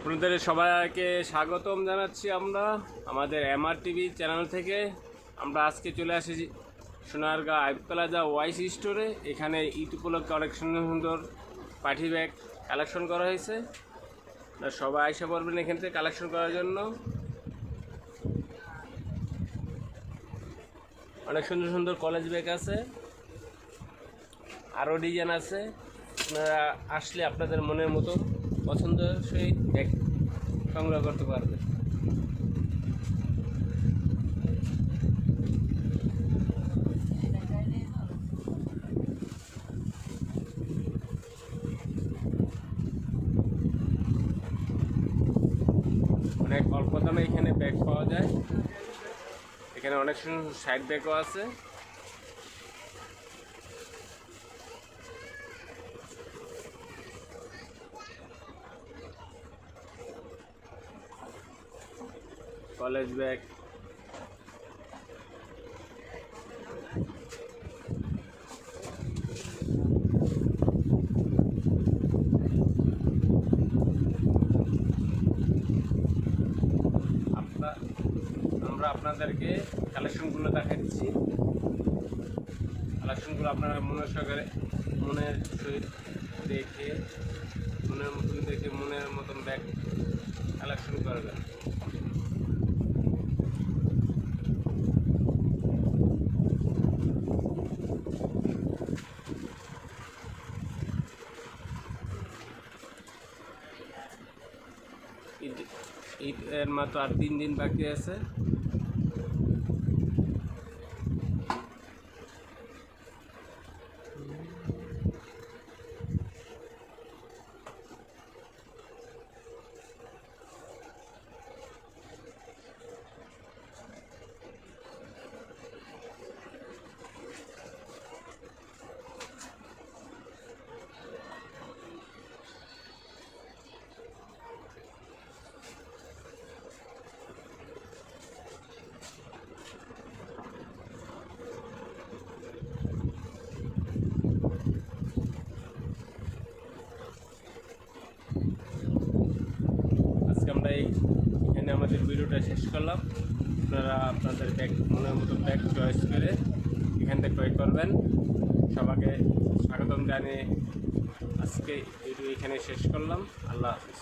আপনাদের সবাইকে স্বাগতম জানাচ্ছি আমরা আমাদের এমআর টিভি চ্যানেল থেকে। আমরা আজকে চলে আসি সোনারগাঁ আইব প্লাজা ওয়াইস স্টোরে। এখানে ঈদ উপলক্ষে অনেক সুন্দর সুন্দর পার্টি ব্যাগ কালেকশন করা হয়েছে। সবাই আইসা পড়বেন এখান থেকে কালেকশন করার জন্য। অনেক সুন্দর সুন্দর কলেজ ব্যাগ আছে, আরও ডিজাইন আছে। আপনারা আসলে আপনাদের মনের মতো পছন্দসই ব্যাগ সংগ্রহ করতে পারবেন। অনেক অল্প দামে এখানে ব্যাগ পাওয়া যায়। এখানে অনেক সুন্দর সাইড ব্যাগও আছে। কলেজ ব্যাগ, আমরা আপনাদেরকে কালেকশনগুলো দেখাচ্ছি। কালেকশনগুলো আপনারা মনের সহিত দেখে মনের মতন ব্যাগ কালেকশন করবেন। ঈদের মাত্র আর 3 দিন বাকি আছে। আজকে আমরা এখানে আমাদের ভিডিওটা শেষ করলাম। আপনারা আপনাদের ব্যাগ মনের মতো ব্যাগ চয়েস করে এখান থেকে ক্রয় করবেন। সবাইকে স্বাগতম জানিয়ে আজকে ভিডিও এখানে শেষ করলাম। আল্লাহ হাফিজ।